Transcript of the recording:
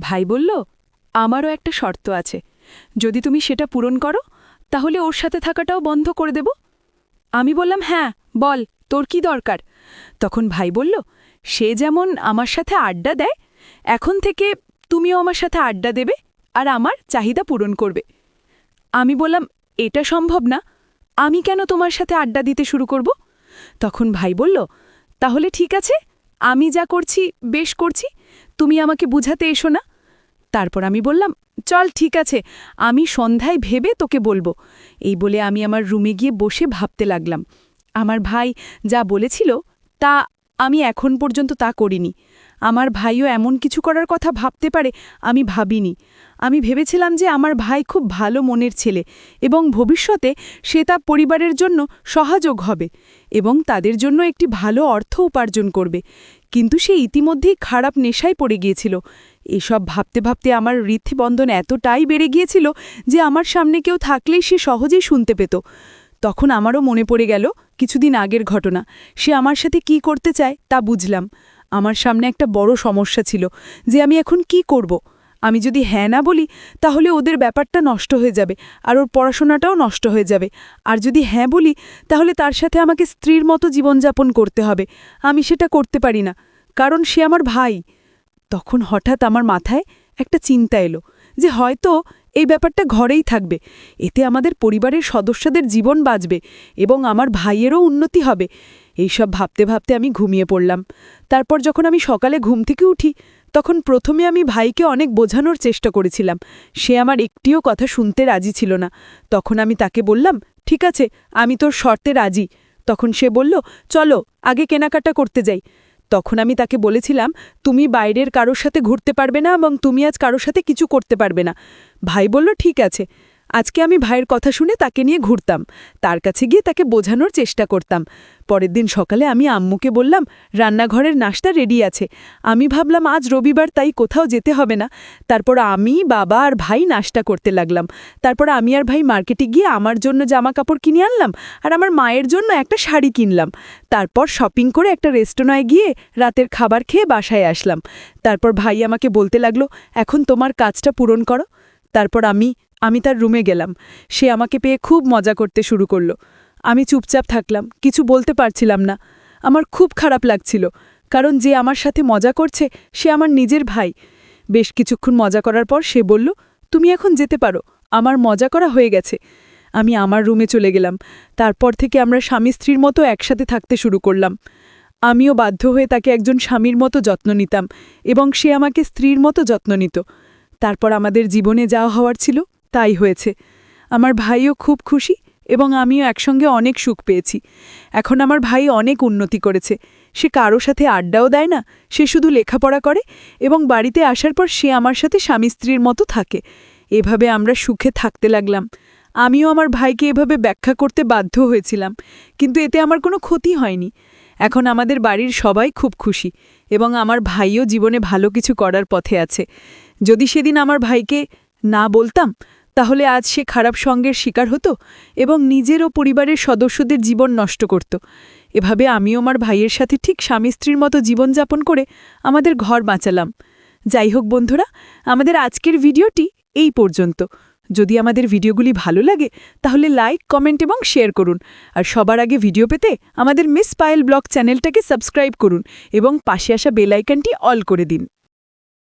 ভাই বলল, আমারও একটা শর্ত আছে, যদি তুমি সেটা পূরণ করো তাহলে ওর সাথে থাকাটাও বন্ধ করে দেব। আমি বললাম, হ্যাঁ বল, তোর কি দরকার? তখন ভাই বলল, সে যেমন আমার সাথে আড্ডা দেয়, এখন থেকে তুমিও আমার সাথে আড্ডা দেবে আর আমার চাহিদা পূরণ করবে। আমি বললাম, এটা সম্ভব না, আমি কেন তোমার সাথে আড্ডা দিতে শুরু করব? তখন ভাই বলল, তাহলে ঠিক আছে, আমি যা করছি বেশ করছি, তুমি আমাকে বুঝাতে এসো না। তারপর আমি বললাম, চল ঠিক আছে, আমি সন্ধ্যায় ভেবে তোকে বলবো। এই বলে আমি আমার রুমে গিয়ে বসে ভাবতে লাগলাম। আমার ভাই যা বলেছিল তা আমি এখন পর্যন্ত তা করিনি। আমার ভাইও এমন কিছু করার কথা ভাবতে পারে আমি ভাবিনি। আমি ভেবেছিলাম যে আমার ভাই খুব ভালো মনের ছেলে এবং ভবিষ্যতে সে তার পরিবারের জন্য সহযোগ হবে এবং তাদের জন্য একটি ভালো অর্থ উপার্জন করবে, কিন্তু সে ইতিমধ্যেই খারাপ নেশায় পড়ে গিয়েছিল। এসব ভাবতে ভাবতে আমার হৃদস্পন্দন এতটাই বেড়ে গিয়েছিল যে আমার সামনে কেউ থাকলেই সে সহজেই শুনতে পেত। তখন আমারও মনে পড়ে গেল কিছুদিন আগের ঘটনা। সে আমার সাথে কি করতে চায় তা বুঝলাম। আমার সামনে একটা বড় সমস্যা ছিল যে আমি এখন কি করব। আমি যদি হ্যাঁ না বলি তাহলে ওদের ব্যাপারটা নষ্ট হয়ে যাবে আর ওর পড়াশোনাটাও নষ্ট হয়ে যাবে, আর যদি হ্যাঁ বলি তাহলে তার সাথে আমাকে স্ত্রীর মতো জীবনযাপন করতে হবে। আমি সেটা করতে পারি না, কারণ সে আমার ভাই। তখন হঠাৎ আমার মাথায় একটা চিন্তা এলো যে হয়তো এই ব্যাপারটা ঘরেই থাকবে, এতে আমাদের পরিবারের সদস্যদের জীবন বাঁচবে এবং আমার ভাইয়েরও উন্নতি হবে। এইসব ভাবতে ভাবতে আমি ঘুমিয়ে পড়লাম। তারপর যখন আমি সকালে ঘুম থেকে উঠি তখন প্রথমে আমি ভাইকে অনেক বোঝানোর চেষ্টা করেছিলাম। সে আমার একটিও কথা শুনতে রাজি ছিল না। তখন আমি তাকে বললাম, ঠিক আছে, আমি তোর শর্তে রাজি। তখন সে বলল, চলো আগে কেনাকাটা করতে যাই। তখন আমি তাকে বলেছিলাম, তুমি বাইরের কারোর সাথে ঘুরতে পারবে না এবং তুমি আজ কারোর সাথে কিছু করতে পারবে না। ভাই বলল, ঠিক আছে। আজকে আমি ভাইয়ের কথা শুনে তাকে নিয়ে ঘুরতাম, তার কাছে গিয়ে তাকে বোঝানোর চেষ্টা করতাম। পরের দিন সকালে আমি আম্মুকে বললাম, রান্নাঘরের নাশতা রেডি আছে। আমি ভাবলাম আজ রবিবার, তাই কোথাও যেতে হবে না। তারপর আমি, বাবা আর ভাই নাশতা করতে লাগলাম। তারপর আমি আর ভাই মার্কেটে গিয়ে আমার জন্য জামা কাপড় কিনে আনলাম আর আমার মায়ের জন্য একটা শাড়ি কিনলাম। তারপর শপিং করে একটা রেস্টুরেন্টে গিয়ে রাতের খাবার খেয়ে বাসায় আসলাম। তারপর ভাই আমাকে বলতে লাগলো, এখন তোমার কাজটা পূরণ করো। তারপর আমি তার রুমে গেলাম। সে আমাকে পেয়ে খুব মজা করতে শুরু করলো। আমি চুপচাপ থাকলাম, কিছু বলতে পারছিলাম না। আমার খুব খারাপ লাগছিল, কারণ যে আমার সাথে মজা করছে সে আমার নিজের ভাই। বেশ কিছুক্ষণ মজা করার পর সে বলল, তুমি এখন যেতে পারো, আমার মজা করা হয়ে গেছে। আমি আমার রুমে চলে গেলাম। তারপর থেকে আমরা স্বামী স্ত্রীর মতো একসাথে থাকতে শুরু করলাম। আমিও বাধ্য হয়ে তাকে একজন স্বামীর মতো যত্ন নিতাম এবং সে আমাকে স্ত্রীর মতো যত্ন নিত। তারপর আমাদের জীবনে যা হওয়ার ছিল তাই হয়েছে। আমার ভাইও খুব খুশি এবং আমিও একসঙ্গে অনেক সুখ পেয়েছি। এখন আমার ভাই অনেক উন্নতি করেছে। সে কারো সাথে আড্ডাও দেয় না, সে শুধু লেখাপড়া করে এবং বাড়িতে আসার পর সে আমার সাথে স্বামী স্ত্রীর মতো থাকে। এভাবে আমরা সুখে থাকতে লাগলাম। আমিও আমার ভাইকে এভাবে ব্যাখ্যা করতে বাধ্য হয়েছিলাম, কিন্তু এতে আমার কোনো ক্ষতি হয়নি। এখন আমাদের বাড়ির সবাই খুব খুশি এবং আমার ভাইও জীবনে ভালো কিছু করার পথে আছে। যদি সেদিন আমার ভাইকে না বলতাম তাহলে আজ সে খারাপ সঙ্গের শিকার হতো এবং নিজের ও পরিবারের সদস্যদের জীবন নষ্ট করত। এভাবে আমিও আমার ভাইয়ের সাথে ঠিক স্বামী স্ত্রীর মতো জীবনযাপন করে আমাদের ঘর বাঁচালাম। যাই হোক বন্ধুরা, আমাদের আজকের ভিডিওটি এই পর্যন্ত। যদি আমাদের ভিডিওগুলি ভালো লাগে তাহলে লাইক, কমেন্ট এবং শেয়ার করুন। আর সবার আগে ভিডিও পেতে আমাদের মিস পায়েল ব্লগ চ্যানেলটাকে সাবস্ক্রাইব করুন এবং পাশে আসা বেল আইকনটি অল করে দিন।